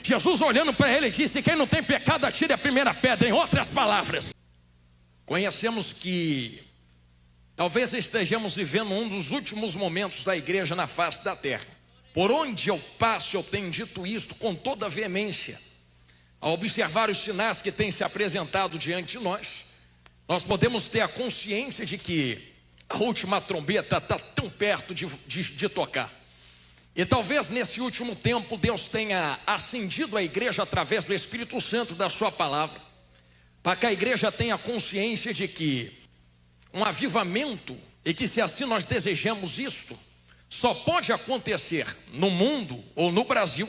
Jesus, olhando para ele, disse: quem não tem pecado, atire a primeira pedra. Em outras palavras, conhecemos que talvez estejamos vivendo um dos últimos momentos da igreja na face da terra. Por onde eu passo, eu tenho dito isto com toda a veemência. Ao observar os sinais que têm se apresentado diante de nós, nós podemos ter a consciência de que a última trombeta está tão perto de tocar. E talvez nesse último tempo Deus tenha acendido a igreja através do Espírito Santo da sua palavra, para que a igreja tenha consciência de que um avivamento, e que se assim nós desejamos isto, só pode acontecer no mundo ou no Brasil,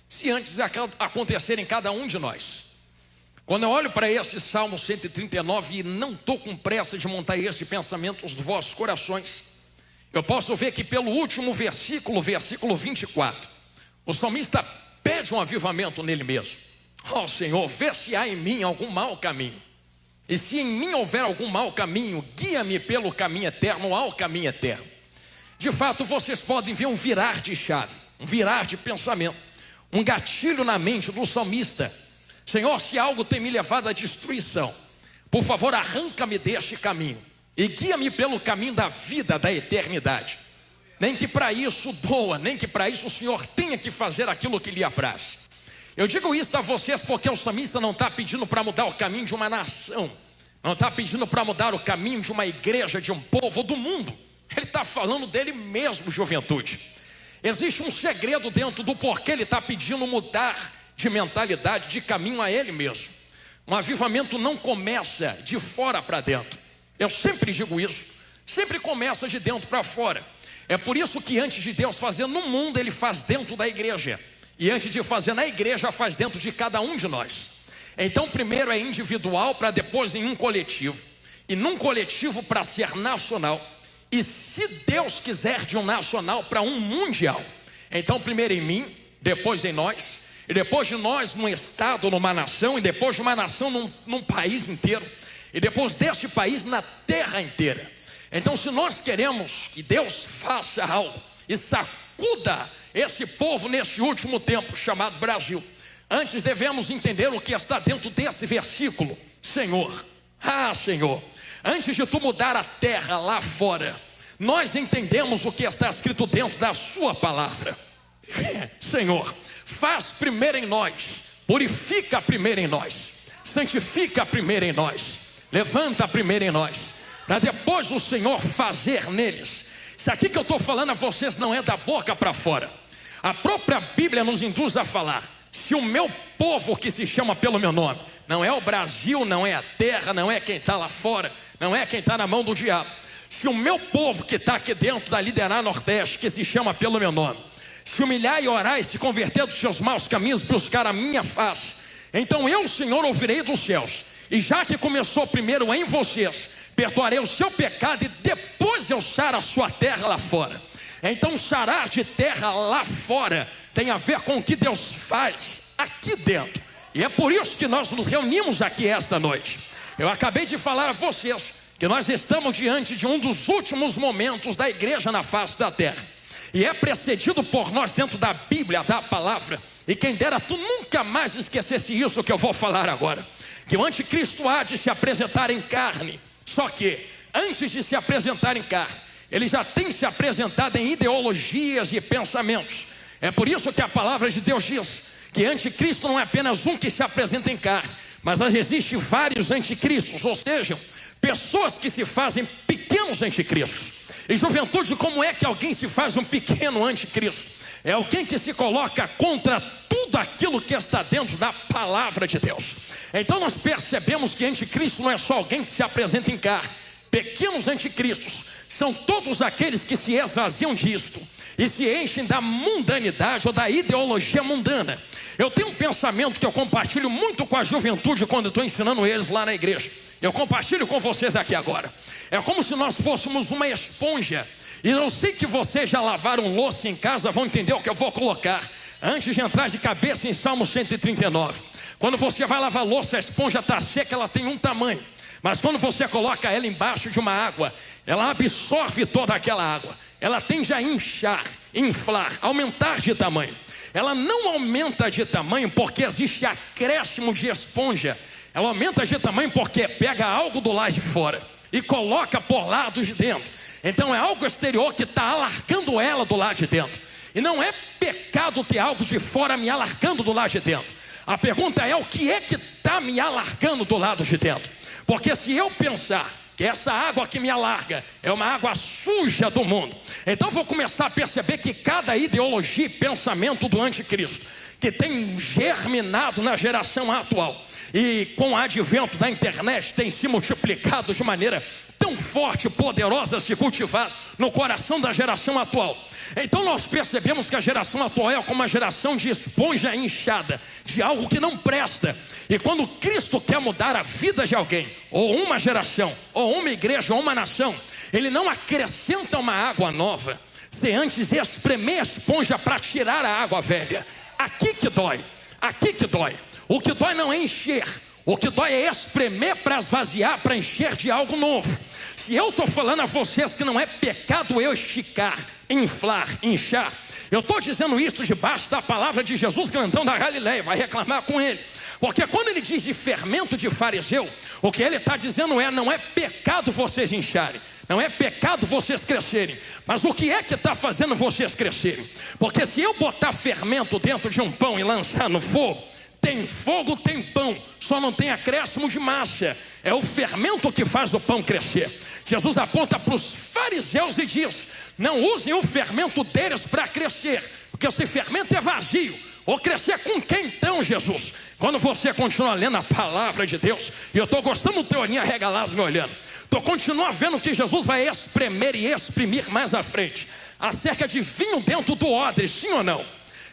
se antes acontecer em cada um de nós. Quando eu olho para esse Salmo 139 e não estou com pressa de montar esse pensamento nos vossos corações, eu posso ver que pelo último versículo, versículo 24, o salmista pede um avivamento nele mesmo. Ó Senhor, vê se há em mim algum mau caminho, e se em mim houver algum mau caminho, guia-me pelo caminho eterno, ao caminho eterno. De fato, vocês podem ver um virar de chave, um virar de pensamento, um gatilho na mente do salmista. Senhor, se algo tem me levado à destruição, por favor, arranca-me deste caminho e guia-me pelo caminho da vida, da eternidade. Nem que para isso doa, nem que para isso o Senhor tenha que fazer aquilo que lhe apraz. Eu digo isso a vocês porque o salmista não está pedindo para mudar o caminho de uma nação, não está pedindo para mudar o caminho de uma igreja, de um povo, do mundo. Ele está falando dele mesmo, juventude. Existe um segredo dentro do porquê ele está pedindo mudar de mentalidade, de caminho a ele mesmo. Um avivamento não começa de fora para dentro. Eu sempre digo isso, sempre começa de dentro para fora. É por isso que antes de Deus fazer no mundo, Ele faz dentro da igreja. E antes de fazer na igreja, faz dentro de cada um de nós. Então primeiro é individual, para depois em um coletivo. E num coletivo para ser nacional. E se Deus quiser, de um nacional para um mundial. Então primeiro em mim, depois em nós. E depois de nós num estado, numa nação. E depois de uma nação num país inteiro. E depois deste país na terra inteira. Então se nós queremos que Deus faça algo e sacuda esse povo nesse último tempo chamado Brasil, antes devemos entender o que está dentro desse versículo. Senhor, Senhor, antes de tu mudar a terra lá fora, nós entendemos o que está escrito dentro da sua palavra. Senhor, faz primeiro em nós, purifica primeiro em nós, santifica primeiro em nós, levanta primeiro em nós, para depois o Senhor fazer neles. Isso aqui que eu estou falando a vocês não é da boca para fora. A própria Bíblia nos induz a falar: se o meu povo que se chama pelo meu nome, não é o Brasil, não é a terra, não é quem está lá fora, não é quem está na mão do diabo. Se o meu povo que está aqui dentro da Liderar Nordeste, que se chama pelo meu nome, se humilhar e orar e se converter dos seus maus caminhos, buscar a minha face, então eu, Senhor, ouvirei dos céus, e já que começou primeiro em vocês, perdoarei o seu pecado e depois eu saro a sua terra lá fora. Então sarar de terra lá fora tem a ver com o que Deus faz aqui dentro. E é por isso que nós nos reunimos aqui esta noite. Eu acabei de falar a vocês que nós estamos diante de um dos últimos momentos da igreja na face da terra. E é precedido por nós dentro da Bíblia, da palavra. E quem dera tu nunca mais esquecesse isso que eu vou falar agora. Que o anticristo há de se apresentar em carne. Só que antes de se apresentar em carne, ele já tem se apresentado em ideologias e pensamentos. É por isso que a palavra de Deus diz que anticristo não é apenas um que se apresenta em carne, mas existem vários anticristos, ou seja, pessoas que se fazem pequenos anticristos. E juventude, como é que alguém se faz um pequeno anticristo? É alguém que se coloca contra tudo aquilo que está dentro da palavra de Deus. Então nós percebemos que anticristo não é só alguém que se apresenta em carne. Pequenos anticristos são todos aqueles que se esvaziam disto e se enchem da mundanidade ou da ideologia mundana. Eu tenho um pensamento que eu compartilho muito com a juventude quando estou ensinando eles lá na igreja. Eu compartilho com vocês aqui agora. É como se nós fôssemos uma esponja. E eu sei que vocês já lavaram louça em casa, vão entender o que eu vou colocar antes de entrar de cabeça em Salmo 139. Quando você vai lavar louça, a esponja está seca, ela tem um tamanho. Mas quando você coloca ela embaixo de uma água, ela absorve toda aquela água. Ela tende a inchar, inflar, aumentar de tamanho. ela não aumenta de tamanho porque existe acréscimo de esponja. Ela aumenta de tamanho porque pega algo do lado de fora e coloca por lado de dentro. Então é algo exterior que está alargando ela do lado de dentro. E não é pecado ter algo de fora me alargando do lado de dentro. A pergunta é: o que é que está me alargando do lado de dentro? Porque se eu pensar que essa água que me alarga é uma água suja do mundo, então vou começar a perceber que cada ideologia e pensamento do anticristo que tem germinado na geração atual e com o advento da internet tem se multiplicado de maneira tão forte e poderosa, se cultivado no coração da geração atual. Então nós percebemos que a geração atual é como uma geração de esponja inchada, de algo que não presta. E quando Cristo quer mudar a vida de alguém, ou uma geração, ou uma igreja, ou uma nação, Ele não acrescenta uma água nova, sem antes espremer a esponja para tirar a água velha. Aqui que dói, aqui que dói. O que dói não é encher, o que dói é espremer para esvaziar, para encher de algo novo. Se eu estou falando a vocês que não é pecado eu esticar, inflar, inchar, eu estou dizendo isso debaixo da palavra de Jesus, grandão da Galileia. Vai reclamar com ele, porque quando ele diz de fermento de fariseu, o que ele está dizendo é: não é pecado vocês incharem, não é pecado vocês crescerem, mas o que é que está fazendo vocês crescerem? Porque se eu botar fermento dentro de um pão e lançar no fogo, tem fogo, tem pão, só não tem acréscimo de massa. É o fermento que faz o pão crescer. Jesus aponta para os fariseus e diz: não usem o fermento deles para crescer, porque esse fermento é vazio. Ou crescer com quem então, Jesus? Quando você continua lendo a palavra de Deus, e eu estou gostando do teu olhinho arregalado me olhando, tu continua vendo que Jesus vai espremer e exprimir mais à frente acerca de vinho dentro do odre, sim ou não?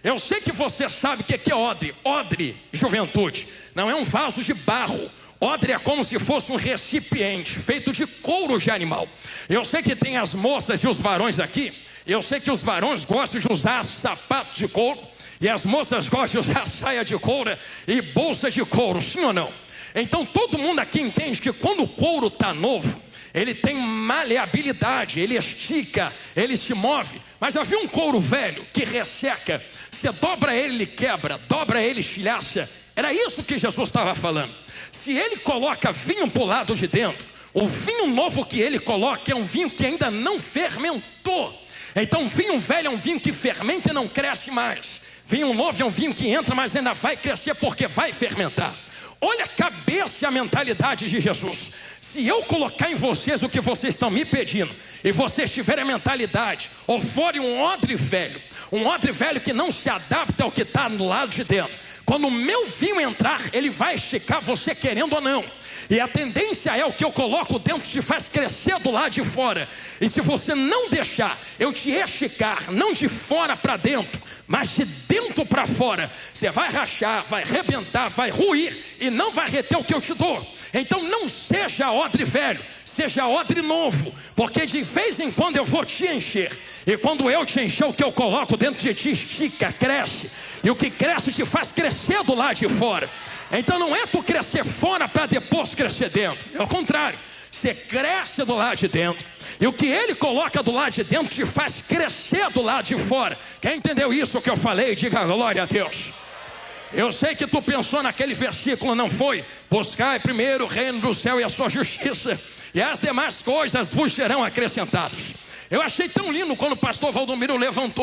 Eu sei que você sabe o que é odre. Odre, juventude, não é um vaso de barro. Odre é como se fosse um recipiente feito de couro de animal. Eu sei que tem as moças e os varões aqui. Eu sei que os varões gostam de usar sapato de couro e as moças gostam de usar saia de couro e bolsa de couro, sim ou não? Então todo mundo aqui entende que quando o couro está novo, ele tem maleabilidade, ele estica, ele se move. Mas havia um couro velho que resseca, você dobra ele, ele quebra, dobra ele, estilhaça. Era isso que Jesus estava falando. Se ele coloca vinho para o lado de dentro, o vinho novo que ele coloca é um vinho que ainda não fermentou. Então vinho velho é um vinho que fermenta e não cresce mais. Vinho novo é um vinho que entra, mas ainda vai crescer porque vai fermentar. Olha a cabeça e a mentalidade de Jesus. Se eu colocar em vocês o que vocês estão me pedindo, e vocês tiverem a mentalidade, ou forem um odre velho que não se adapta ao que está do lado de dentro, quando o meu vinho entrar, ele vai esticar você querendo ou não. E a tendência é: o que eu coloco dentro te faz crescer do lado de fora. E se você não deixar eu te esticar, não de fora para dentro, mas de dentro para fora, você vai rachar, vai arrebentar, vai ruir e não vai reter o que eu te dou. Então não seja odre velho, seja odre novo, porque de vez em quando eu vou te encher. E quando eu te encher, o que eu coloco dentro de ti estica, cresce. E o que cresce te faz crescer do lado de fora. Então não é tu crescer fora para depois crescer dentro. É o contrário. Você cresce do lado de dentro. E o que ele coloca do lado de dentro te faz crescer do lado de fora. Quem entendeu isso que eu falei? Diga glória a Deus. Eu sei que tu pensou naquele versículo, não foi? Buscai primeiro o reino do céu e a sua justiça, e as demais coisas vos serão acrescentadas. Eu achei tão lindo quando o pastor Valdomiro levantou